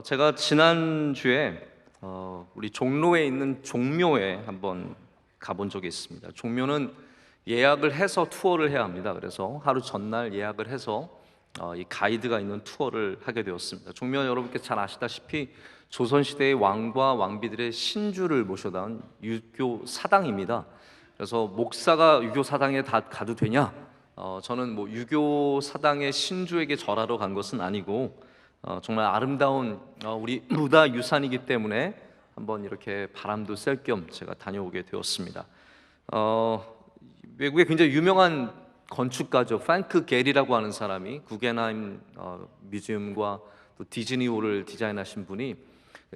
제가 지난주에 우리 종로에 있는 종묘에 한번 가본 적이 있습니다. 종묘는 예약을 해서 투어를 해야 합니다. 그래서 하루 전날 예약을 해서 이 가이드가 있는 투어를 하게 되었습니다. 종묘 여러분께 잘 아시다시피 조선시대의 왕과 왕비들의 신주를 모셔다 온 유교 사당입니다. 그래서 목사가 유교 사당에 다 가도 되냐? 저는 유교 사당의 신주에게 절하러 간 것은 아니고 정말 아름다운 우리 문화 유산이기 때문에 한번 이렇게 바람도 쐴 겸 제가 다녀오게 되었습니다. 외국에 굉장히 유명한 건축가죠. 프랭크 게리라고 하는 사람이 구겐하임 뮤지엄과 또 디즈니홀을 디자인하신 분이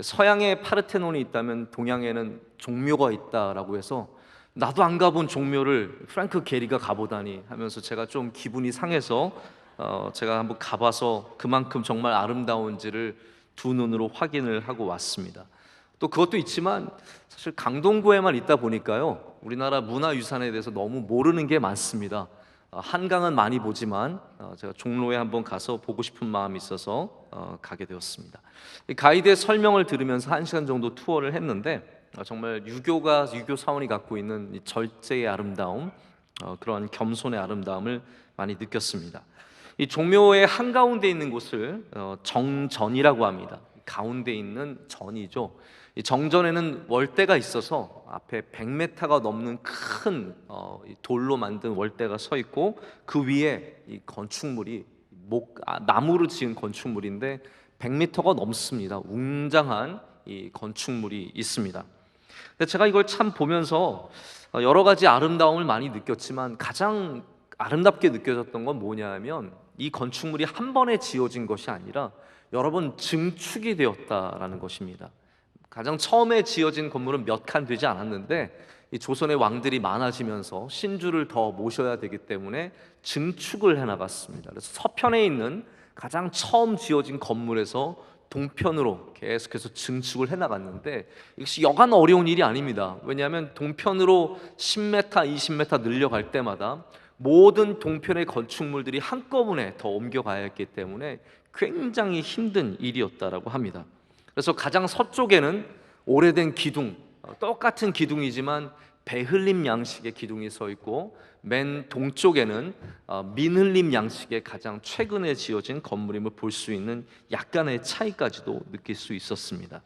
서양에 파르테논이 있다면 동양에는 종묘가 있다라고 해서 나도 안 가본 종묘를 프랭크 게리가 가보다니 하면서 제가 좀 기분이 상해서 제가 한번 가봐서 그만큼 정말 아름다운지를 두 눈으로 확인을 하고 왔습니다. 또 그것도 있지만 사실 강동구에만 있다 보니까요, 우리나라 문화유산에 대해서 너무 모르는 게 많습니다. 한강은 많이 보지만 제가 종로에 한번 가서 보고 싶은 마음이 있어서 가게 되었습니다. 가이드의 설명을 들으면서 1시간 정도 투어를 했는데 정말 유교 사원이 갖고 있는 이 절제의 아름다움, 그런 겸손의 아름다움을 많이 느꼈습니다. 이 종묘의 한가운데 있는 곳을 정전이라고 합니다. 가운데 있는 전이죠. 이 정전에는 월대가 있어서 앞에 100m가 넘는 큰 돌로 만든 월대가 서 있고, 그 위에 이 건축물이 나무로 지은 건축물인데 100m가 넘습니다. 웅장한 이 건축물이 있습니다. 근데 제가 이걸 참 보면서 여러 가지 아름다움을 많이 느꼈지만 가장 아름답게 느껴졌던 건 뭐냐면, 이 건축물이 한 번에 지어진 것이 아니라 여러 번 증축이 되었다라는 것입니다. 가장 처음에 지어진 건물은 몇 칸 되지 않았는데 이 조선의 왕들이 많아지면서 신주를 더 모셔야 되기 때문에 증축을 해나갔습니다. 그래서 서편에 있는 가장 처음 지어진 건물에서 동편으로 계속해서 증축을 해나갔는데, 이것이 여간 어려운 일이 아닙니다. 왜냐하면 동편으로 10m, 20m 늘려갈 때마다 모든 동편의 건축물들이 한꺼번에 더 옮겨가야 했기 때문에 굉장히 힘든 일이었다라고 합니다. 그래서 가장 서쪽에는 오래된 기둥, 똑같은 기둥이지만 배흘림 양식의 기둥이 서 있고, 맨 동쪽에는 민흘림 양식의 가장 최근에 지어진 건물임을 볼 수 있는 약간의 차이까지도 느낄 수 있었습니다.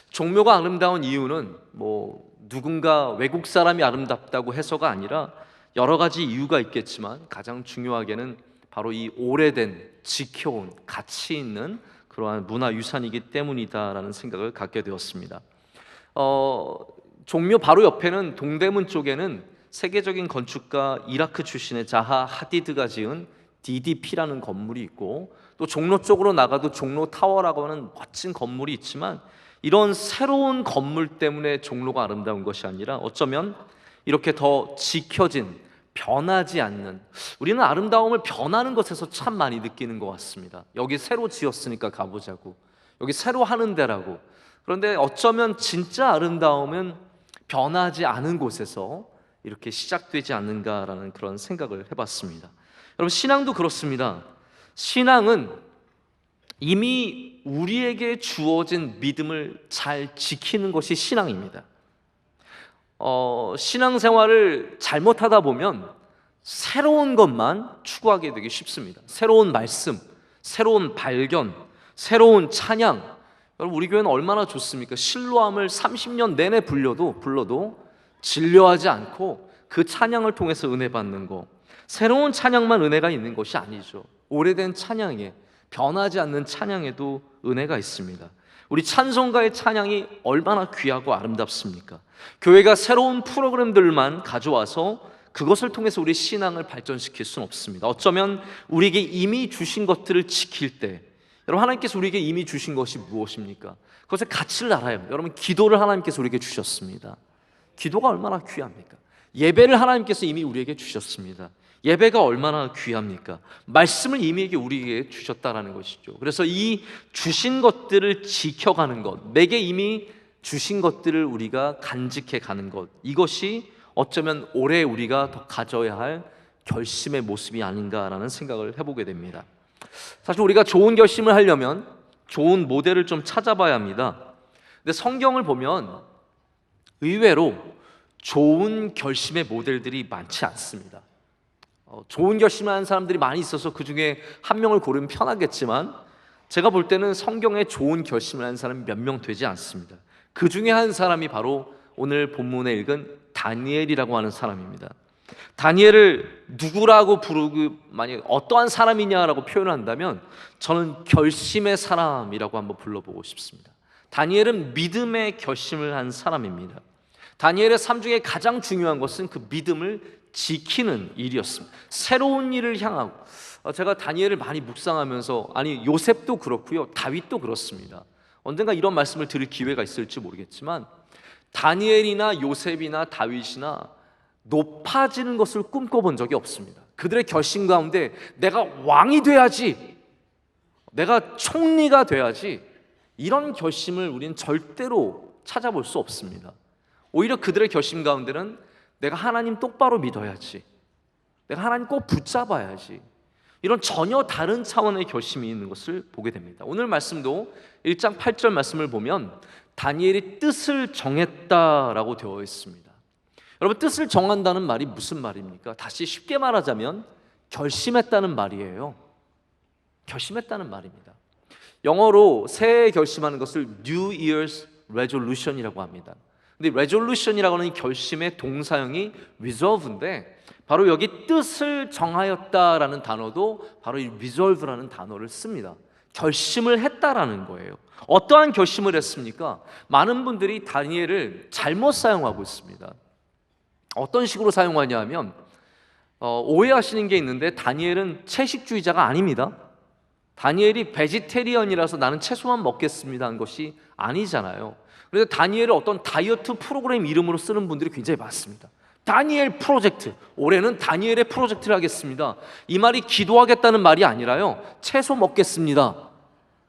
종묘가 아름다운 이유는 누군가 외국 사람이 아름답다고 해서가 아니라 여러 가지 이유가 있겠지만 가장 중요하게는 바로 이 오래된, 지켜온, 가치 있는 그러한 문화유산이기 때문이다라는 생각을 갖게 되었습니다. 종묘 바로 옆에는 동대문 쪽에는 세계적인 건축가 이라크 출신의 자하 하디드가 지은 DDP라는 건물이 있고, 또 종로 쪽으로 나가도 종로 타워라고 하는 멋진 건물이 있지만, 이런 새로운 건물 때문에 종로가 아름다운 것이 아니라 어쩌면 이렇게 더 지켜진, 변하지 않는, 우리는 아름다움을 변하는 것에서 참 많이 느끼는 것 같습니다. 여기 새로 지었으니까 가보자고, 여기 새로 하는 데라고. 그런데 어쩌면 진짜 아름다움은 변하지 않은 곳에서 이렇게 시작되지 않는가라는 그런 생각을 해봤습니다. 여러분, 신앙도 그렇습니다. 신앙은 이미 우리에게 주어진 믿음을 잘 지키는 것이 신앙입니다. 신앙생활을 잘못하다 보면 새로운 것만 추구하게 되기 쉽습니다. 새로운 말씀, 새로운 발견, 새로운 찬양. 여러분, 우리 교회는 얼마나 좋습니까? 실로암을 30년 내내 불러도 진료하지 않고 그 찬양을 통해서 은혜 받는 거. 새로운 찬양만 은혜가 있는 것이 아니죠. 오래된 찬양에, 변하지 않는 찬양에도 은혜가 있습니다. 우리 찬송가의 찬양이 얼마나 귀하고 아름답습니까? 교회가 새로운 프로그램들만 가져와서 그것을 통해서 우리 신앙을 발전시킬 수는 없습니다. 어쩌면 우리에게 이미 주신 것들을 지킬 때, 여러분, 하나님께서 우리에게 이미 주신 것이 무엇입니까? 그것의 가치를 알아요. 여러분, 기도를 하나님께서 우리에게 주셨습니다. 기도가 얼마나 귀합니까? 예배를 하나님께서 이미 우리에게 주셨습니다. 예배가 얼마나 귀합니까? 말씀을 이미 우리에게 주셨다라는 것이죠. 그래서 이 주신 것들을 지켜가는 것, 내게 이미 주신 것들을 우리가 간직해 가는 것, 이것이 어쩌면 올해 우리가 더 가져야 할 결심의 모습이 아닌가라는 생각을 해보게 됩니다. 사실 우리가 좋은 결심을 하려면 좋은 모델을 좀 찾아봐야 합니다. 근데 성경을 보면 의외로 좋은 결심의 모델들이 많지 않습니다. 좋은 결심을 하는 사람들이 많이 있어서 그 중에 한 명을 고르면 편하겠지만, 제가 볼 때는 성경에 좋은 결심을 하는 사람이 몇 명 되지 않습니다. 그 중에 한 사람이 바로 오늘 본문에 읽은 다니엘이라고 하는 사람입니다. 다니엘을 누구라고 부르고 만약 어떠한 사람이냐라고 표현한다면 저는 결심의 사람이라고 한번 불러보고 싶습니다. 다니엘은 믿음의 결심을 한 사람입니다. 다니엘의 삶 중에 가장 중요한 것은 그 믿음을 지키는 일이었습니다. 새로운 일을 향하고, 제가 다니엘을 많이 묵상하면서, 아니 요셉도 그렇고요, 다윗도 그렇습니다. 언젠가 이런 말씀을 드릴 기회가 있을지 모르겠지만, 다니엘이나 요셉이나 다윗이나 높아지는 것을 꿈꿔본 적이 없습니다. 그들의 결심 가운데 내가 왕이 돼야지, 내가 총리가 돼야지, 이런 결심을 우리는 절대로 찾아볼 수 없습니다. 오히려 그들의 결심 가운데는 내가 하나님 똑바로 믿어야지, 내가 하나님 꼭 붙잡아야지, 이런 전혀 다른 차원의 결심이 있는 것을 보게 됩니다. 오늘 말씀도 1장 8절 말씀을 보면 다니엘이 뜻을 정했다라고 되어 있습니다. 여러분, 뜻을 정한다는 말이 무슨 말입니까? 다시 쉽게 말하자면 결심했다는 말이에요. 결심했다는 말입니다. 영어로 새해 결심하는 것을 New Year's Resolution이라고 합니다. 근데 resolution이라고 하는 결심의 동사형이 resolve인데, 바로 여기 뜻을 정하였다라는 단어도 바로 이 resolve라는 단어를 씁니다. 결심을 했다라는 거예요. 어떠한 결심을 했습니까? 많은 분들이 다니엘을 잘못 사용하고 있습니다. 어떤 식으로 사용하냐 하면, 오해하시는 게 있는데, 다니엘은 채식주의자가 아닙니다. 다니엘이 베지테리언이라서 나는 채소만 먹겠습니다 한 것이 아니잖아요. 그래서 다니엘을 어떤 다이어트 프로그램 이름으로 쓰는 분들이 굉장히 많습니다. 다니엘 프로젝트, 올해는 다니엘의 프로젝트를 하겠습니다. 이 말이 기도하겠다는 말이 아니라요, 채소 먹겠습니다,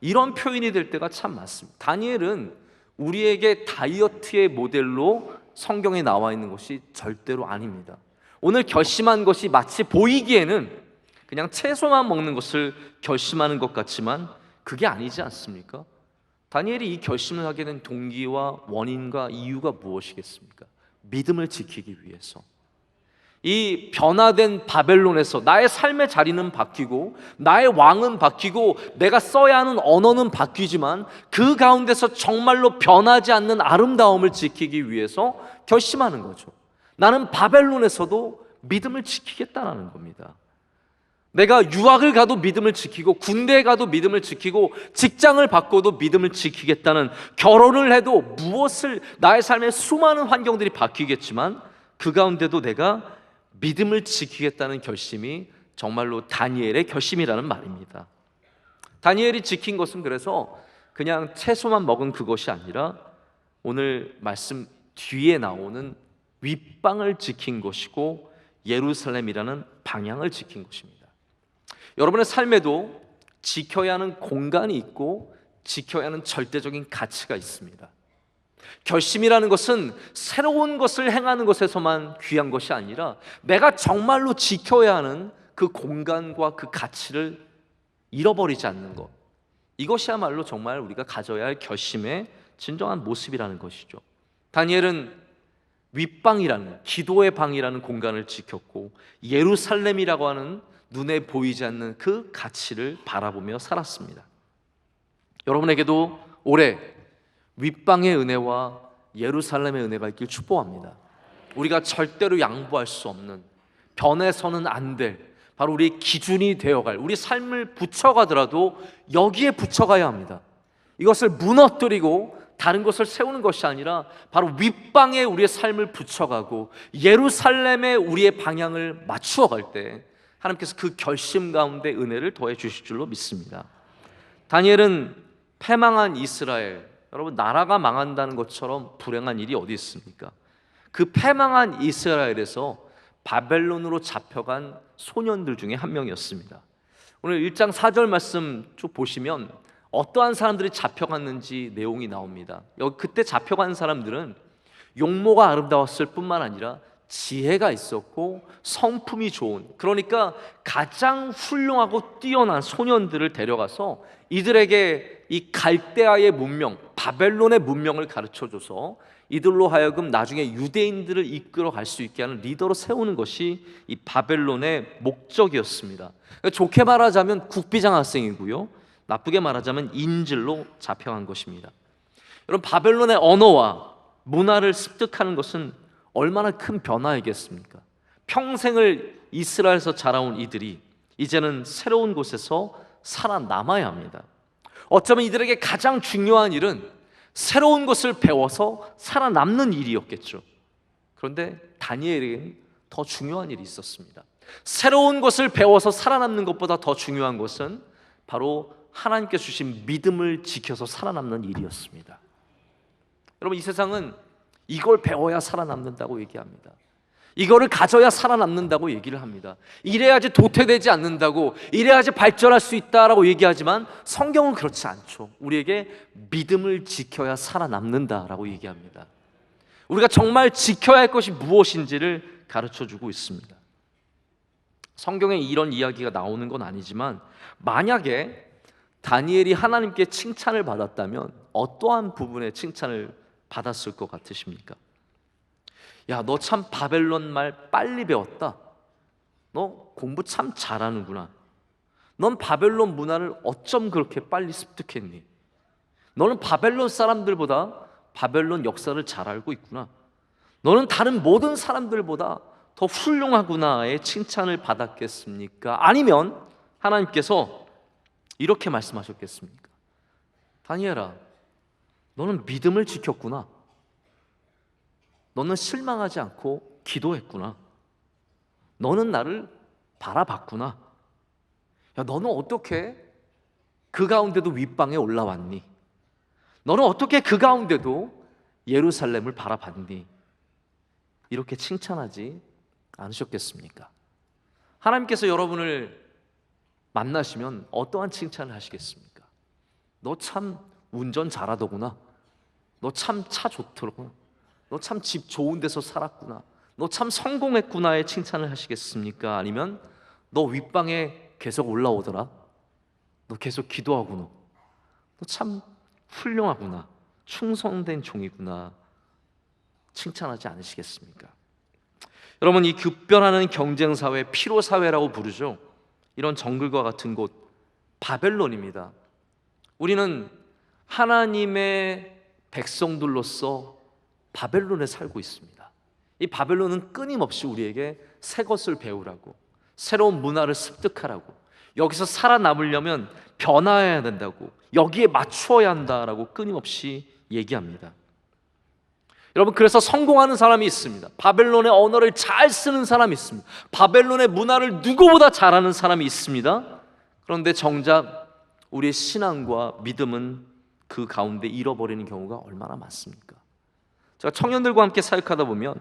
이런 표현이 될 때가 참 많습니다. 다니엘은 우리에게 다이어트의 모델로 성경에 나와 있는 것이 절대로 아닙니다. 오늘 결심한 것이 마치 보이기에는 그냥 채소만 먹는 것을 결심하는 것 같지만 그게 아니지 않습니까? 다니엘이 이 결심을 하게 된 동기와 원인과 이유가 무엇이겠습니까? 믿음을 지키기 위해서. 이 변화된 바벨론에서 나의 삶의 자리는 바뀌고 나의 왕은 바뀌고 내가 써야 하는 언어는 바뀌지만 그 가운데서 정말로 변하지 않는 아름다움을 지키기 위해서 결심하는 거죠. 나는 바벨론에서도 믿음을 지키겠다는 겁니다. 내가 유학을 가도 믿음을 지키고, 군대에 가도 믿음을 지키고, 직장을 바꿔도 믿음을 지키겠다는, 결혼을 해도 무엇을, 나의 삶의 수많은 환경들이 바뀌겠지만 그 가운데도 내가 믿음을 지키겠다는 결심이 정말로 다니엘의 결심이라는 말입니다. 다니엘이 지킨 것은 그래서 그냥 채소만 먹은 그것이 아니라 오늘 말씀 뒤에 나오는 윗방을 지킨 것이고 예루살렘이라는 방향을 지킨 것입니다. 여러분의 삶에도 지켜야 하는 공간이 있고 지켜야 하는 절대적인 가치가 있습니다. 결심이라는 것은 새로운 것을 행하는 것에서만 귀한 것이 아니라 내가 정말로 지켜야 하는 그 공간과 그 가치를 잃어버리지 않는 것, 이것이야말로 정말 우리가 가져야 할 결심의 진정한 모습이라는 것이죠. 다니엘은 윗방이라는, 기도의 방이라는 공간을 지켰고 예루살렘이라고 하는 눈에 보이지 않는 그 가치를 바라보며 살았습니다. 여러분에게도 올해 윗방의 은혜와 예루살렘의 은혜가 있길 축복합니다. 우리가 절대로 양보할 수 없는, 변해서는 안 될, 바로 우리의 기준이 되어갈, 우리 삶을 붙여가더라도 여기에 붙여가야 합니다. 이것을 무너뜨리고 다른 것을 세우는 것이 아니라 바로 윗방에 우리의 삶을 붙여가고 예루살렘에 우리의 방향을 맞추어 갈 때 하나님께서 그 결심 가운데 은혜를 더해 주실 줄로 믿습니다. 다니엘은 패망한 이스라엘, 여러분 나라가 망한다는 것처럼 불행한 일이 어디 있습니까? 그 패망한 이스라엘에서 바벨론으로 잡혀간 소년들 중에 한 명이었습니다. 오늘 1장 4절 말씀 쭉 보시면 어떠한 사람들이 잡혀갔는지 내용이 나옵니다. 그때 잡혀간 사람들은 용모가 아름다웠을 뿐만 아니라 지혜가 있었고 성품이 좋은, 그러니까 가장 훌륭하고 뛰어난 소년들을 데려가서 이들에게 이 갈대아의 문명, 바벨론의 문명을 가르쳐줘서 이들로 하여금 나중에 유대인들을 이끌어 갈 수 있게 하는 리더로 세우는 것이 이 바벨론의 목적이었습니다. 그러니까 좋게 말하자면 국비장 학생이고요, 나쁘게 말하자면 인질로 잡혀간 것입니다. 여러분, 바벨론의 언어와 문화를 습득하는 것은 얼마나 큰 변화이겠습니까? 평생을 이스라엘에서 자라온 이들이 이제는 새로운 곳에서 살아남아야 합니다. 어쩌면 이들에게 가장 중요한 일은 새로운 것을 배워서 살아남는 일이었겠죠. 그런데 다니엘에게는 더 중요한 일이 있었습니다. 새로운 것을 배워서 살아남는 것보다 더 중요한 것은 바로 하나님께서 주신 믿음을 지켜서 살아남는 일이었습니다. 여러분, 이 세상은 이걸 배워야 살아남는다고 얘기합니다. 이거를 가져야 살아남는다고 얘기를 합니다. 이래야지 도태되지 않는다고, 이래야지 발전할 수 있다라고 얘기하지만 성경은 그렇지 않죠. 우리에게 믿음을 지켜야 살아남는다라고 얘기합니다. 우리가 정말 지켜야 할 것이 무엇인지를 가르쳐주고 있습니다. 성경에 이런 이야기가 나오는 건 아니지만 만약에 다니엘이 하나님께 칭찬을 받았다면 어떠한 부분에 칭찬을 받았을 것 같으십니까? 야, 너 참 바벨론 말 빨리 배웠다. 너 공부 참 잘하는구나. 넌 바벨론 문화를 어쩜 그렇게 빨리 습득했니? 너는 바벨론 사람들보다 바벨론 역사를 잘 알고 있구나. 너는 다른 모든 사람들보다 더 훌륭하구나의 칭찬을 받았겠습니까? 아니면 하나님께서 이렇게 말씀하셨겠습니까? 다니엘아, 너는 믿음을 지켰구나. 너는 실망하지 않고 기도했구나. 너는 나를 바라봤구나. 야, 너는 어떻게 그 가운데도 윗방에 올라왔니? 너는 어떻게 그 가운데도 예루살렘을 바라봤니? 이렇게 칭찬하지 않으셨겠습니까? 하나님께서 여러분을 만나시면 어떠한 칭찬을 하시겠습니까? 너 참 운전 잘하더구나. 너 참 차 좋더구나. 너 참 집 좋은 데서 살았구나. 너 참 성공했구나의 칭찬을 하시겠습니까? 아니면 너 윗방에 계속 올라오더라. 너 계속 기도하구나. 너 참 훌륭하구나. 충성된 종이구나. 칭찬하지 않으시겠습니까? 여러분, 이 급변하는 경쟁사회, 피로사회라고 부르죠. 이런 정글과 같은 곳, 바벨론입니다. 우리는 하나님의 백성들로서 바벨론에 살고 있습니다. 이 바벨론은 끊임없이 우리에게 새 것을 배우라고, 새로운 문화를 습득하라고, 여기서 살아남으려면 변화해야 된다고, 여기에 맞추어야 한다라고 끊임없이 얘기합니다. 여러분, 그래서 성공하는 사람이 있습니다. 바벨론의 언어를 잘 쓰는 사람이 있습니다. 바벨론의 문화를 누구보다 잘하는 사람이 있습니다. 그런데 정작 우리의 신앙과 믿음은 그 가운데 잃어버리는 경우가 얼마나 많습니까? 제가 청년들과 함께 사역하다 보면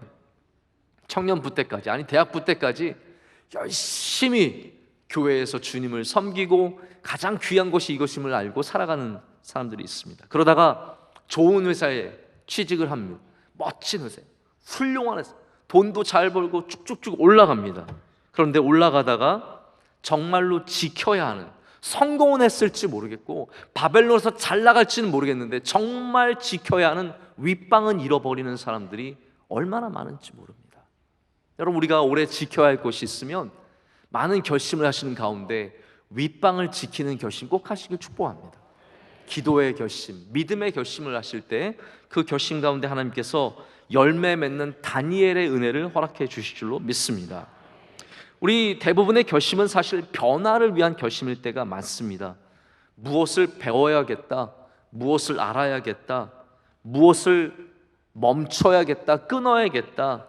청년부 때까지, 아니 대학부 때까지 열심히 교회에서 주님을 섬기고 가장 귀한 것이 이것임을 알고 살아가는 사람들이 있습니다. 그러다가 좋은 회사에 취직을 합니다. 멋진 회사, 훌륭한 회사, 돈도 잘 벌고 쭉쭉쭉 올라갑니다. 그런데 올라가다가 정말로 지켜야 하는, 성공은 했을지 모르겠고 바벨론에서 잘 나갈지는 모르겠는데 정말 지켜야 하는 윗방은 잃어버리는 사람들이 얼마나 많은지 모릅니다. 여러분, 우리가 오래 지켜야 할 것이 있으면 많은 결심을 하시는 가운데 윗방을 지키는 결심 꼭 하시길 축복합니다. 기도의 결심, 믿음의 결심을 하실 때 그 결심 가운데 하나님께서 열매 맺는 다니엘의 은혜를 허락해 주실 줄로 믿습니다. 우리 대부분의 결심은 사실 변화를 위한 결심일 때가 많습니다. 무엇을 배워야겠다, 무엇을 알아야겠다, 무엇을 멈춰야겠다, 끊어야겠다,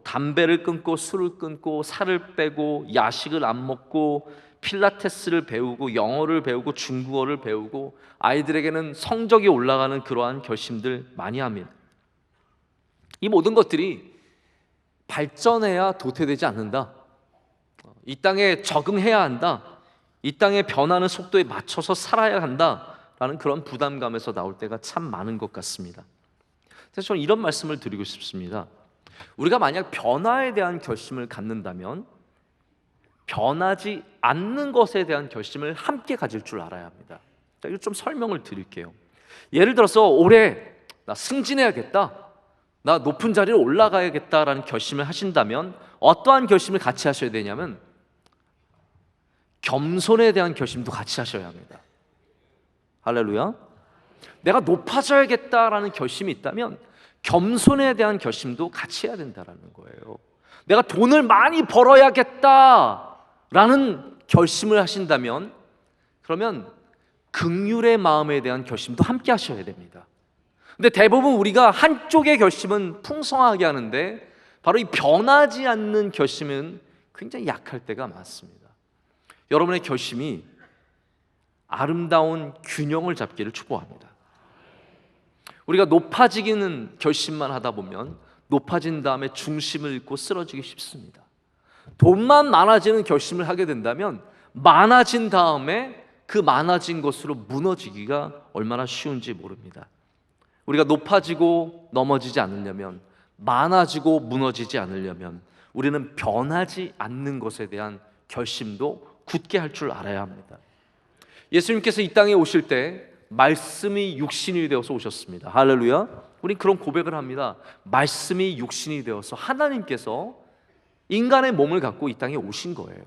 담배를 끊고 술을 끊고 살을 빼고 야식을 안 먹고 필라테스를 배우고 영어를 배우고 중국어를 배우고 아이들에게는 성적이 올라가는 그러한 결심들 많이 합니다. 이 모든 것들이 발전해야 도태되지 않는다. 이 땅에 적응해야 한다. 이 땅의 변하는 속도에 맞춰서 살아야 한다라는 그런 부담감에서 나올 때가 참 많은 것 같습니다. 그래서 저는 이런 말씀을 드리고 싶습니다. 우리가 만약 변화에 대한 결심을 갖는다면 변하지 않는 것에 대한 결심을 함께 가질 줄 알아야 합니다. 자, 이거 좀 설명을 드릴게요. 예를 들어서 올해 나 승진해야겠다, 나 높은 자리로 올라가야겠다라는 결심을 하신다면 어떠한 결심을 같이 하셔야 되냐면 겸손에 대한 결심도 같이 하셔야 합니다. 할렐루야. 내가 높아져야겠다라는 결심이 있다면 겸손에 대한 결심도 같이 해야 된다라는 거예요. 내가 돈을 많이 벌어야겠다라는 결심을 하신다면 그러면 긍휼의 마음에 대한 결심도 함께 하셔야 됩니다. 근데 대부분 우리가 한쪽의 결심은 풍성하게 하는데 바로 이 변하지 않는 결심은 굉장히 약할 때가 많습니다. 여러분의 결심이 아름다운 균형을 잡기를 축복합니다. 우리가 높아지기는 결심만 하다 보면 높아진 다음에 중심을 잃고 쓰러지기 쉽습니다. 돈만 많아지는 결심을 하게 된다면 많아진 다음에 그 많아진 것으로 무너지기가 얼마나 쉬운지 모릅니다. 우리가 높아지고 넘어지지 않으려면, 많아지고 무너지지 않으려면 우리는 변하지 않는 것에 대한 결심도 굳게 할 줄 알아야 합니다. 예수님께서 이 땅에 오실 때 말씀이 육신이 되어서 오셨습니다. 할렐루야. 우린 그런 고백을 합니다. 말씀이 육신이 되어서 하나님께서 인간의 몸을 갖고 이 땅에 오신 거예요.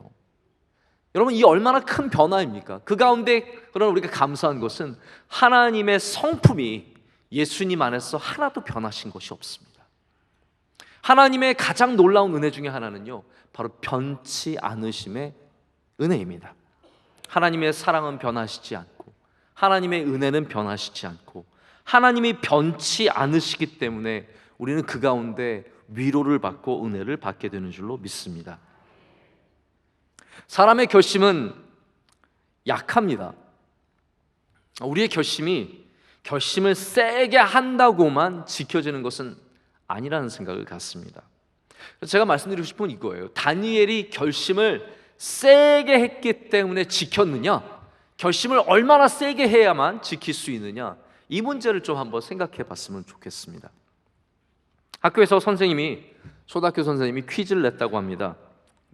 여러분, 이 얼마나 큰 변화입니까? 그 가운데 그러나 우리가 감사한 것은 하나님의 성품이 예수님 안에서 하나도 변하신 것이 없습니다. 하나님의 가장 놀라운 은혜 중에 하나는요, 바로 변치 않으심의 은혜입니다. 하나님의 사랑은 변하시지 않고 하나님의 은혜는 변하시지 않고 하나님이 변치 않으시기 때문에 우리는 그 가운데 위로를 받고 은혜를 받게 되는 줄로 믿습니다. 사람의 결심은 약합니다. 우리의 결심을 세게 한다고만 지켜지는 것은 아니라는 생각을 갖습니다. 제가 말씀드리고 싶은 건 이거예요. 다니엘이 결심을 세게 했기 때문에 지켰느냐, 결심을 얼마나 세게 해야만 지킬 수 있느냐, 이 문제를 좀 한번 생각해 봤으면 좋겠습니다. 학교에서 초등학교 선생님이 퀴즈를 냈다고 합니다.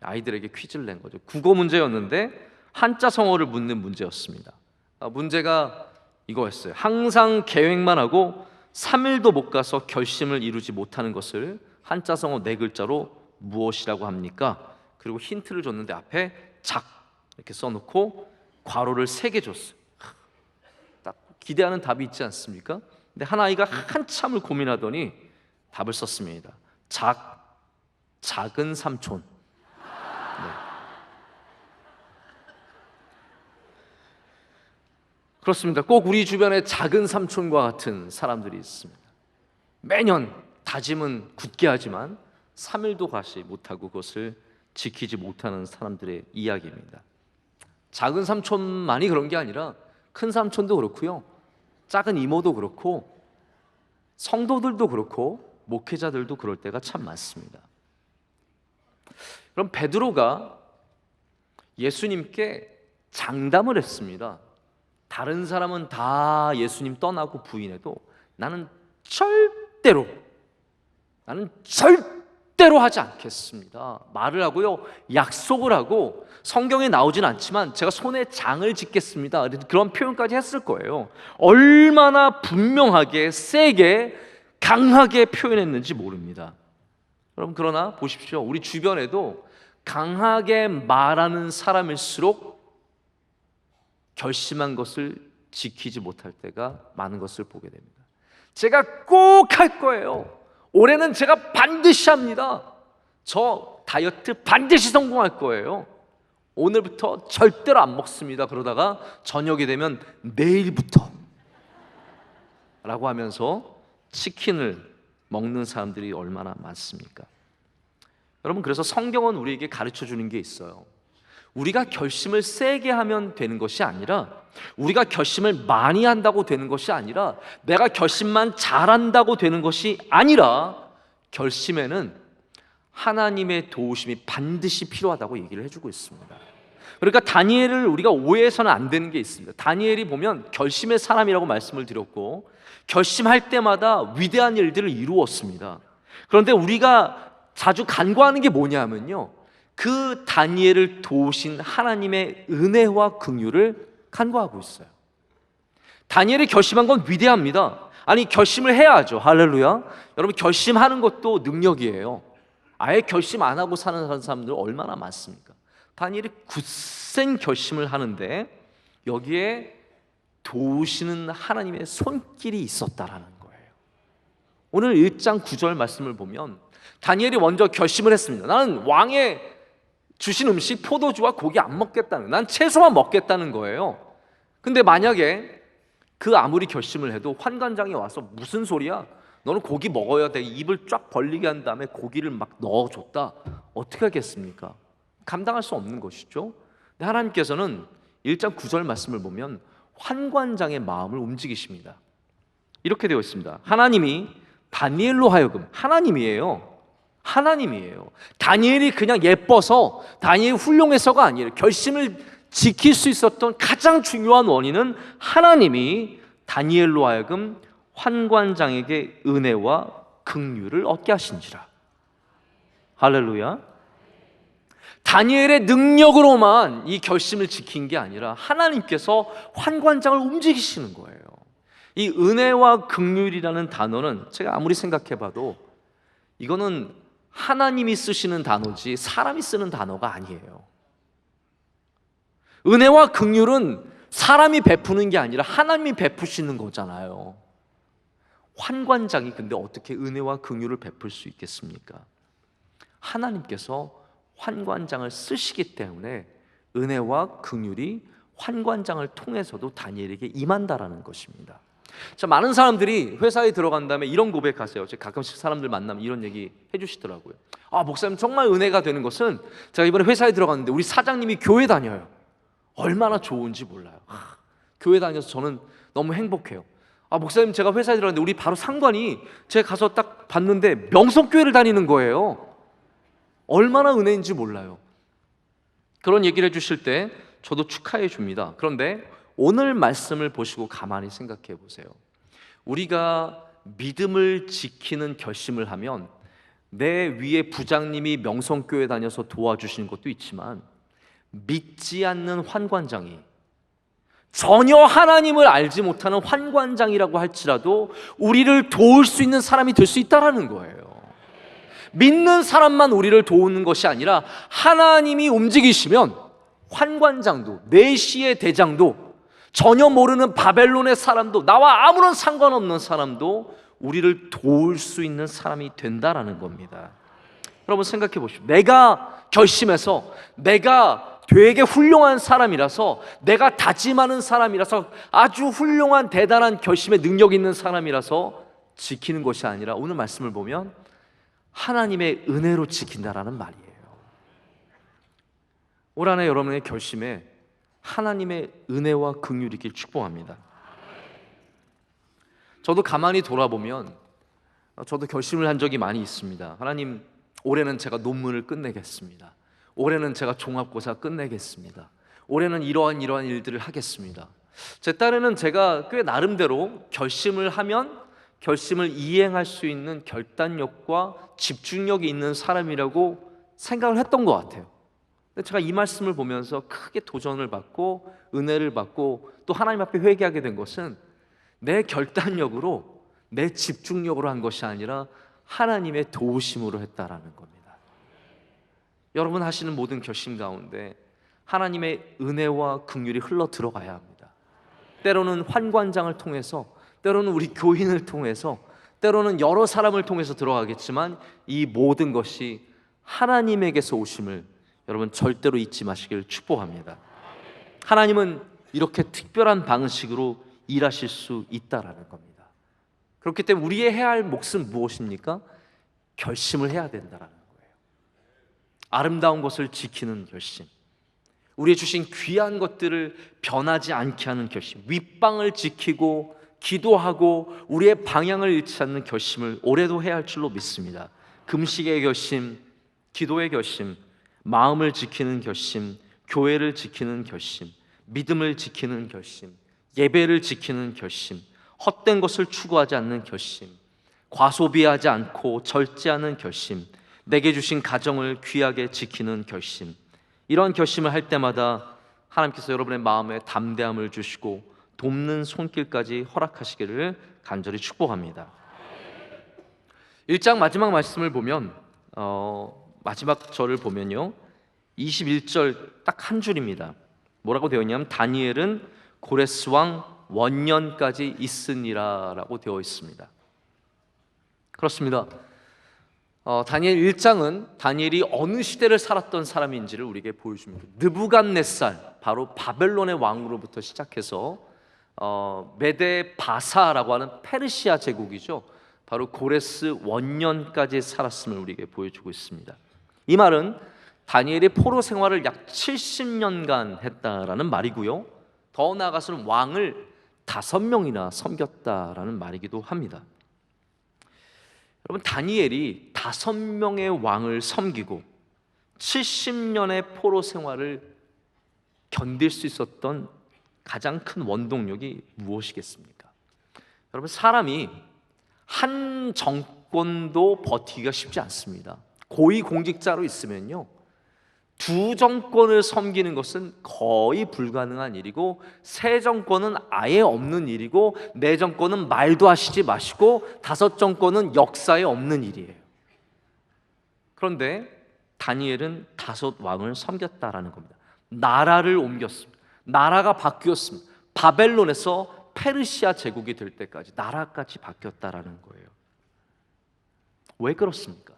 아이들에게 퀴즈를 낸 거죠. 국어 문제였는데 한자 성어를 묻는 문제였습니다. 문제가 이거였어요. 항상 계획만 하고 3일도 못 가서 결심을 이루지 못하는 것을 한자 성어 4글자로 무엇이라고 합니까? 그리고 힌트를 줬는데 앞에 작 이렇게 써놓고 괄호를 3개 줬어요. 딱 기대하는 답이 있지 않습니까? 근데 한 아이가 한참을 고민하더니 답을 썼습니다. 작은 삼촌. 네. 그렇습니다. 꼭 우리 주변에 작은 삼촌과 같은 사람들이 있습니다. 매년 다짐은 굳게 하지만 3일도 가지 못하고 그것을 지키지 못하는 사람들의 이야기입니다. 작은 삼촌만이 그런 게 아니라 큰 삼촌도 그렇고요, 작은 이모도 그렇고 성도들도 그렇고 목회자들도 그럴 때가 참 많습니다. 그럼 베드로가 예수님께 장담을 했습니다. 다른 사람은 다 예수님 떠나고 부인해도 나는 절대로 하지 않겠습니다. 말을 하고요, 약속을 하고, 성경에 나오진 않지만 제가 손에 장을 짓겠습니다, 그런 표현까지 했을 거예요. 얼마나 분명하게, 세게, 강하게 표현했는지 모릅니다. 여러분, 그러나 보십시오. 우리 주변에도 강하게 말하는 사람일수록 결심한 것을 지키지 못할 때가 많은 것을 보게 됩니다. 제가 꼭 할 거예요. 올해는 제가 반드시 합니다. 저 다이어트 반드시 성공할 거예요. 오늘부터 절대로 안 먹습니다. 그러다가 저녁이 되면 내일부터 라고 하면서 치킨을 먹는 사람들이 얼마나 많습니까? 여러분, 그래서 성경은 우리에게 가르쳐 주는 게 있어요. 우리가 결심을 세게 하면 되는 것이 아니라, 우리가 결심을 많이 한다고 되는 것이 아니라, 내가 결심만 잘한다고 되는 것이 아니라, 결심에는 하나님의 도우심이 반드시 필요하다고 얘기를 해주고 있습니다. 그러니까 다니엘을 우리가 오해해서는 안 되는 게 있습니다. 다니엘이 보면 결심의 사람이라고 말씀을 드렸고, 결심할 때마다 위대한 일들을 이루었습니다. 그런데 우리가 자주 간과하는 게 뭐냐면요, 그 다니엘을 도우신 하나님의 은혜와 긍휼을 간과하고 있어요. 다니엘이 결심한 건 위대합니다. 아니, 결심을 해야죠. 할렐루야. 여러분, 결심하는 것도 능력이에요. 아예 결심 안 하고 사는 사람들 얼마나 많습니까? 다니엘이 굳센 결심을 하는데 여기에 도우시는 하나님의 손길이 있었다라는 거예요. 오늘 1장 9절 말씀을 보면 다니엘이 먼저 결심을 했습니다. 나는 왕의 주신 음식, 포도주와 고기 안 먹겠다는, 난 채소만 먹겠다는 거예요. 근데 만약에 그 아무리 결심을 해도 환관장이 와서 무슨 소리야? 너는 고기 먹어야 돼. 입을 쫙 벌리게 한 다음에 고기를 막 넣어줬다. 어떻게 하겠습니까? 감당할 수 없는 것이죠. 근데 하나님께서는 1장 9절 말씀을 보면 환관장의 마음을 움직이십니다. 이렇게 되어 있습니다. 하나님이 다니엘로 하여금, 하나님이에요. 다니엘이 그냥 예뻐서, 다니엘이 훌륭해서가 아니에요. 결심을 지킬 수 있었던 가장 중요한 원인은 하나님이 다니엘로 하여금 환관장에게 은혜와 긍휼을 얻게 하신지라. 할렐루야. 다니엘의 능력으로만 이 결심을 지킨 게 아니라 하나님께서 환관장을 움직이시는 거예요. 이 은혜와 긍휼이라는 단어는 제가 아무리 생각해봐도 이거는 하나님이 쓰시는 단어지 사람이 쓰는 단어가 아니에요. 은혜와 긍휼은 사람이 베푸는 게 아니라 하나님이 베푸시는 거잖아요. 환관장이 근데 어떻게 은혜와 긍휼을 베풀 수 있겠습니까? 하나님께서 환관장을 쓰시기 때문에 은혜와 긍휼이 환관장을 통해서도 다니엘에게 임한다라는 것입니다. 자, 많은 사람들이 회사에 들어간 다음에 이런 고백하세요. 제가 가끔씩 사람들 만나면 이런 얘기 해주시더라고요. 아, 목사님, 정말 은혜가 되는 것은 제가 이번에 회사에 들어갔는데 우리 사장님이 교회 다녀요. 얼마나 좋은지 몰라요. 교회 다녀서 저는 너무 행복해요. 아, 목사님, 제가 회사에 들어갔는데 우리 바로 상관이 제가 가서 딱 봤는데 명성교회를 다니는 거예요. 얼마나 은혜인지 몰라요. 그런 얘기를 해주실 때 저도 축하해 줍니다. 그런데 오늘 말씀을 보시고 가만히 생각해 보세요. 우리가 믿음을 지키는 결심을 하면 내 위에 부장님이 명성교회 다녀서 도와주시는 것도 있지만 믿지 않는 환관장이, 전혀 하나님을 알지 못하는 환관장이라고 할지라도 우리를 도울 수 있는 사람이 될 수 있다는 거예요. 믿는 사람만 우리를 도우는 것이 아니라 하나님이 움직이시면 환관장도, 내시의 대장도, 전혀 모르는 바벨론의 사람도, 나와 아무런 상관없는 사람도 우리를 도울 수 있는 사람이 된다라는 겁니다. 여러분 생각해 보십시오. 내가 결심해서 내가 되게 훌륭한 사람이라서, 내가 다짐하는 사람이라서, 아주 훌륭한 대단한 결심의 능력 있는 사람이라서 지키는 것이 아니라 오늘 말씀을 보면 하나님의 은혜로 지킨다라는 말이에요. 올 한해 여러분의 결심에 하나님의 은혜와 긍휼이 있길 축복합니다. 저도 가만히 돌아보면 저도 결심을 한 적이 많이 있습니다. 하나님, 올해는 제가 논문을 끝내겠습니다. 올해는 제가 종합고사 끝내겠습니다. 올해는 이러한 일들을 하겠습니다. 제 딴에는 제가 꽤 나름대로 결심을 하면 결심을 이행할 수 있는 결단력과 집중력이 있는 사람이라고 생각을 했던 것 같아요. 근데 제가 이 말씀을 보면서 크게 도전을 받고 은혜를 받고 또 하나님 앞에 회개하게 된 것은 내 결단력으로, 내 집중력으로 한 것이 아니라 하나님의 도우심으로 했다라는 겁니다. 여러분 하시는 모든 결심 가운데 하나님의 은혜와 긍휼이 흘러 들어가야 합니다. 때로는 환관장을 통해서, 때로는 우리 교인을 통해서, 때로는 여러 사람을 통해서 들어가겠지만 이 모든 것이 하나님에게서 오심을 여러분 절대로 잊지 마시길 축복합니다. 하나님은 이렇게 특별한 방식으로 일하실 수 있다라는 겁니다. 그렇기 때문에 우리의 해야 할 몫은 무엇입니까? 결심을 해야 된다라는 거예요. 아름다운 것을 지키는 결심, 우리의 주신 귀한 것들을 변하지 않게 하는 결심, 윗방을 지키고 기도하고 우리의 방향을 잃지 않는 결심을 올해도 해야 할 줄로 믿습니다. 금식의 결심, 기도의 결심, 마음을 지키는 결심, 교회를 지키는 결심, 믿음을 지키는 결심, 예배를 지키는 결심, 헛된 것을 추구하지 않는 결심, 과소비하지 않고 절제하는 결심, 내게 주신 가정을 귀하게 지키는 결심, 이러한 결심을 할 때마다 하나님께서 여러분의 마음에 담대함을 주시고 돕는 손길까지 허락하시기를 간절히 축복합니다. 1장 마지막 말씀을 보면 마지막 절을 보면요, 21절 딱 한 줄입니다. 뭐라고 되어 있냐면 다니엘은 고레스 왕 원년까지 있으니라 라고 되어 있습니다. 그렇습니다. 다니엘 1장은 다니엘이 어느 시대를 살았던 사람인지를 우리에게 보여줍니다. 느부갓네살, 바로 바벨론의 왕으로부터 시작해서 메데 바사라고 하는 페르시아 제국이죠, 바로 고레스 원년까지 살았음을 우리에게 보여주고 있습니다. 이 말은 다니엘이 포로 생활을 약 70년간 했다라는 말이고요, 더 나아가서는 왕을 5명이나 섬겼다라는 말이기도 합니다. 여러분, 다니엘이 5명의 왕을 섬기고 70년의 포로 생활을 견딜 수 있었던 가장 큰 원동력이 무엇이겠습니까? 여러분, 사람이 한 정권도 버티기가 쉽지 않습니다. 고위공직자로 있으면요, 2 정권을 섬기는 것은 거의 불가능한 일이고, 3 정권은 아예 없는 일이고, 4 정권은 말도 하시지 마시고, 5 정권은 역사에 없는 일이에요. 그런데 다니엘은 5 왕을 섬겼다라는 겁니다. 나라를 옮겼습니다. 나라가 바뀌었습니다. 바벨론에서 페르시아 제국이 될 때까지 나라까지 바뀌었다라는 거예요. 왜 그렇습니까?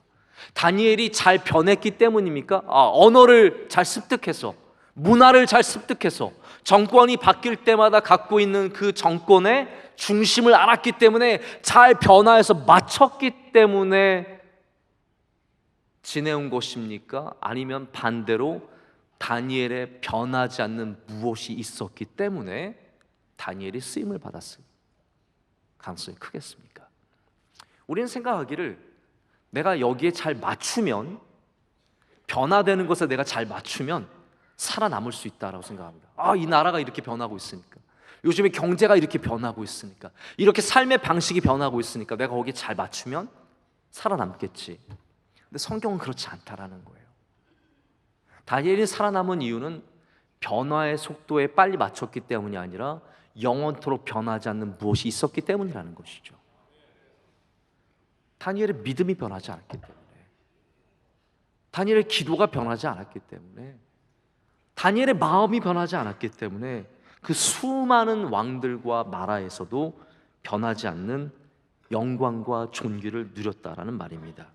다니엘이 잘 변했기 때문입니까? 언어를 잘 습득해서, 문화를 잘 습득해서, 정권이 바뀔 때마다 갖고 있는 그 정권의 중심을 알았기 때문에, 잘 변화해서 맞췄기 때문에 지내온 것입니까? 아니면 반대로 다니엘의 변하지 않는 무엇이 있었기 때문에 다니엘이 쓰임을 받았을 가능성이 크겠습니까? 우리는 생각하기를, 내가 여기에 잘 맞추면, 변화되는 것에 내가 잘 맞추면 살아남을 수 있다라고 생각합니다. 이 나라가 이렇게 변하고 있으니까, 요즘에 경제가 이렇게 변하고 있으니까, 이렇게 삶의 방식이 변하고 있으니까 내가 거기에 잘 맞추면 살아남겠지. 근데 성경은 그렇지 않다라는 거예요. 다니엘이 살아남은 이유는 변화의 속도에 빨리 맞췄기 때문이 아니라 영원토록 변하지 않는 무엇이 있었기 때문이라는 것이죠. 다니엘의 믿음이 변하지 않았기 때문에, 다니엘의 기도가 변하지 않았기 때문에, 다니엘의 마음이 변하지 않았기 때문에 그 수많은 왕들과 나라에서도 변하지 않는 영광과 존귀를 누렸다라는 말입니다.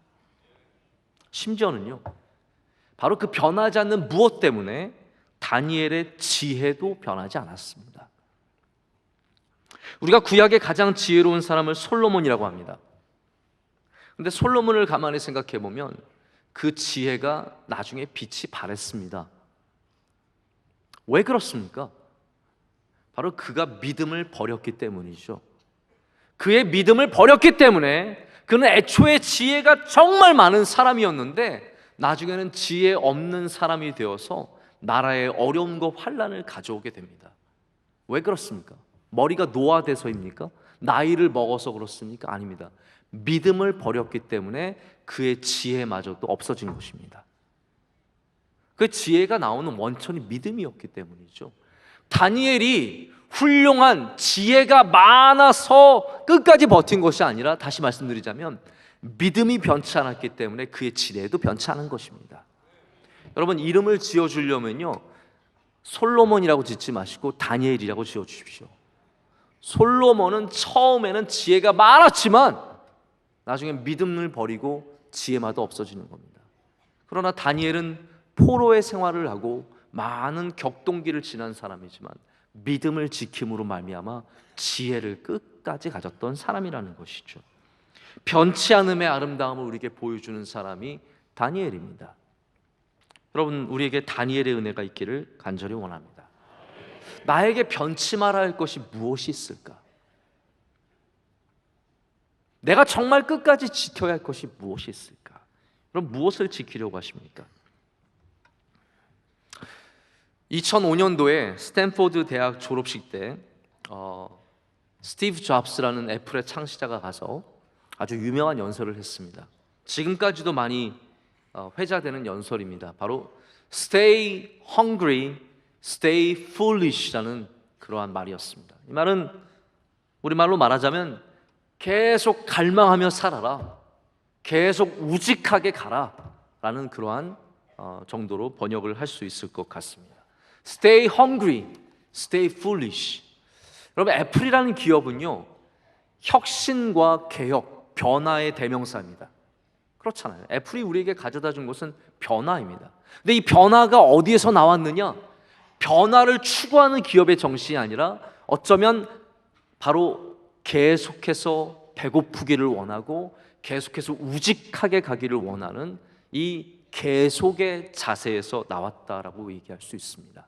심지어는요, 바로 그 변하지 않는 무엇 때문에 다니엘의 지혜도 변하지 않았습니다. 우리가 구약의 가장 지혜로운 사람을 솔로몬이라고 합니다. 근데 솔로몬을 가만히 생각해 보면 그 지혜가 나중에 빛이 발했습니다. 왜 그렇습니까? 바로 그가 믿음을 버렸기 때문이죠. 그의 믿음을 버렸기 때문에 그는 애초에 지혜가 정말 많은 사람이었는데 나중에는 지혜 없는 사람이 되어서 나라에 어려움과 환난을 가져오게 됩니다. 왜 그렇습니까? 머리가 노화돼서입니까? 나이를 먹어서 그렇습니까? 아닙니다. 믿음을 버렸기 때문에 그의 지혜마저도 없어진 것입니다. 그 지혜가 나오는 원천이 믿음이었기 때문이죠. 다니엘이 훌륭한 지혜가 많아서 끝까지 버틴 것이 아니라, 다시 말씀드리자면 믿음이 변치 않았기 때문에 그의 지혜도 변치 않은 것입니다. 여러분, 이름을 지어주려면요, 솔로몬이라고 짓지 마시고 다니엘이라고 지어주십시오. 솔로몬은 처음에는 지혜가 많았지만 나중에 믿음을 버리고 지혜마도 없어지는 겁니다. 그러나 다니엘은 포로의 생활을 하고 많은 격동기를 지난 사람이지만 믿음을 지킴으로 말미암아 지혜를 끝까지 가졌던 사람이라는 것이죠. 변치 않음의 아름다움을 우리에게 보여주는 사람이 다니엘입니다. 여러분, 우리에게 다니엘의 은혜가 있기를 간절히 원합니다. 나에게 변치 말아야 할 것이 무엇이 있을까? 내가 정말 끝까지 지켜야 할 것이 무엇이 있을까? 그럼 무엇을 지키려고 하십니까? 2005년도에 스탠포드 대학 졸업식 때 스티브 잡스라는 애플의 창시자가 가서 아주 유명한 연설을 했습니다. 지금까지도 많이 회자되는 연설입니다. 바로 Stay hungry, stay foolish라는 그러한 말이었습니다. 이 말은 우리말로 말하자면 계속 갈망하며 살아라, 계속 우직하게 가라 라는 그러한 정도로 번역을 할 수 있을 것 같습니다. Stay hungry, stay foolish. 여러분, 애플이라는 기업은요, 혁신과 개혁, 변화의 대명사입니다. 그렇잖아요. 애플이 우리에게 가져다 준 것은 변화입니다. 근데 이 변화가 어디에서 나왔느냐? 변화를 추구하는 기업의 정신이 아니라 어쩌면 바로 계속해서 배고프기를 원하고 계속해서 우직하게 가기를 원하는 이 계속의 자세에서 나왔다라고 얘기할 수 있습니다.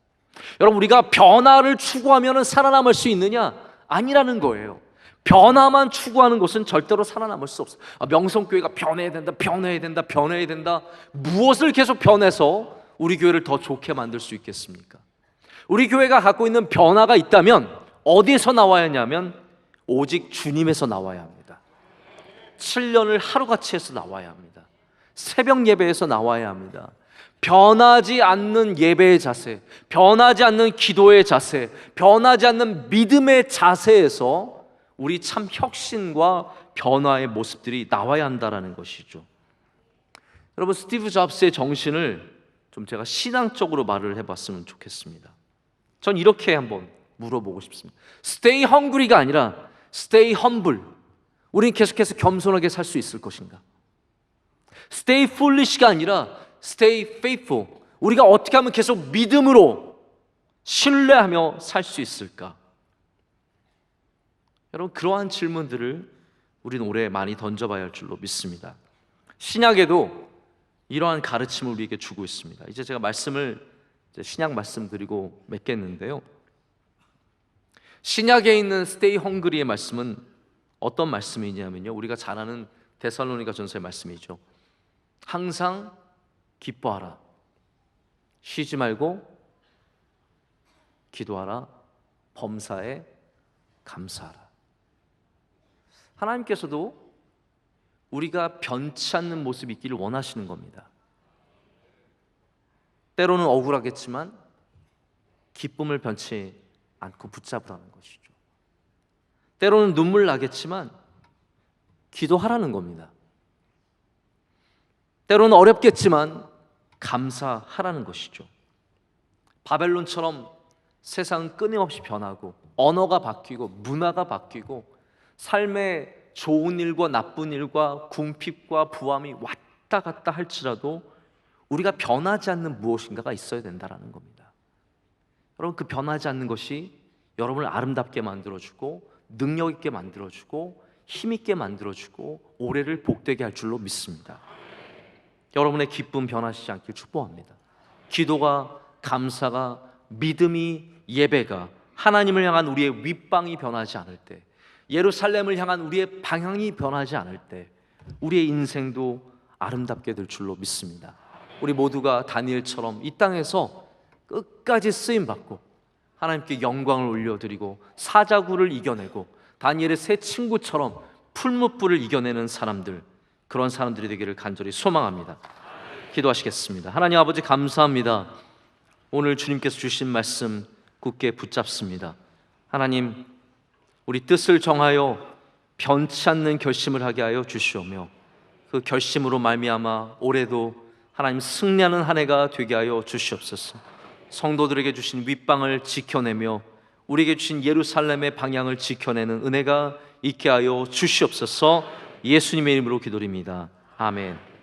여러분, 우리가 변화를 추구하면 살아남을 수 있느냐? 아니라는 거예요. 변화만 추구하는 것은 절대로 살아남을 수 없어요. 명성교회가 변해야 된다, 변해야 된다, 변해야 된다. 무엇을 계속 변해서 우리 교회를 더 좋게 만들 수 있겠습니까? 우리 교회가 갖고 있는 변화가 있다면 어디에서 나와야 하냐면 오직 주님에서 나와야 합니다. 7년을 하루같이 해서 나와야 합니다. 새벽 예배에서 나와야 합니다. 변하지 않는 예배의 자세, 변하지 않는 기도의 자세, 변하지 않는 믿음의 자세에서 우리 참 혁신과 변화의 모습들이 나와야 한다는 것이죠. 여러분, 스티브 잡스의 정신을 좀 제가 신앙적으로 말을 해봤으면 좋겠습니다. 전 이렇게 한번 물어보고 싶습니다. Stay hungry가 아니라 Stay humble. 우리는 계속해서 겸손하게 살 수 있을 것인가? Stay foolish가 아니라 Stay faithful. 우리가 어떻게 하면 계속 믿음으로 신뢰하며 살 수 있을까? 여러분, 그러한 질문들을 우리는 올해 많이 던져봐야 할 줄로 믿습니다. 신약에도 이러한 가르침을 우리에게 주고 있습니다. 이제 제가 신약 말씀드리고 맺겠는데요. 신약에 있는 Stay hungry의 말씀은 어떤 말씀이냐면요, 우리가 잘 아는 데살로니가 전서의 말씀이죠. 항상 기뻐하라, 쉬지 말고 기도하라, 범사에 감사하라. 하나님께서도 우리가 변치 않는 모습이 있기를 원하시는 겁니다. 때로는 억울하겠지만 기쁨을 변치 않고 붙잡으라는 것이죠. 때로는 눈물 나겠지만 기도하라는 겁니다. 때로는 어렵겠지만 감사하라는 것이죠. 바벨론처럼 세상은 끊임없이 변하고 언어가 바뀌고 문화가 바뀌고 삶의 좋은 일과 나쁜 일과 궁핍과 부함이 왔다 갔다 할지라도 우리가 변하지 않는 무엇인가가 있어야 된다는 겁니다. 여러분, 그 변하지 않는 것이 여러분을 아름답게 만들어주고 능력 있게 만들어주고 힘 있게 만들어주고 올해를 복되게 할 줄로 믿습니다. 여러분의 기쁨 변하시지 않길 축복합니다. 기도가, 감사가, 믿음이, 예배가 하나님을 향한 우리의 윗방이 변하지 않을 때, 예루살렘을 향한 우리의 방향이 변하지 않을 때 우리의 인생도 아름답게 될 줄로 믿습니다. 우리 모두가 다니엘처럼 이 땅에서 끝까지 쓰임받고 하나님께 영광을 올려드리고 사자굴을 이겨내고 다니엘의 세 친구처럼 풀무불을 이겨내는 사람들, 그런 사람들이 되기를 간절히 소망합니다. 기도하시겠습니다. 하나님 아버지, 감사합니다. 오늘 주님께서 주신 말씀 굳게 붙잡습니다. 하나님, 우리 뜻을 정하여 변치 않는 결심을 하게 하여 주시오며 그 결심으로 말미암아 올해도 하나님 승리하는 한 해가 되게 하여 주시옵소서. 성도들에게 주신 윗방을 지켜내며 우리에게 주신 예루살렘의 방향을 지켜내는 은혜가 있게 하여 주시옵소서. 예수님의 이름으로 기도드립니다. 아멘.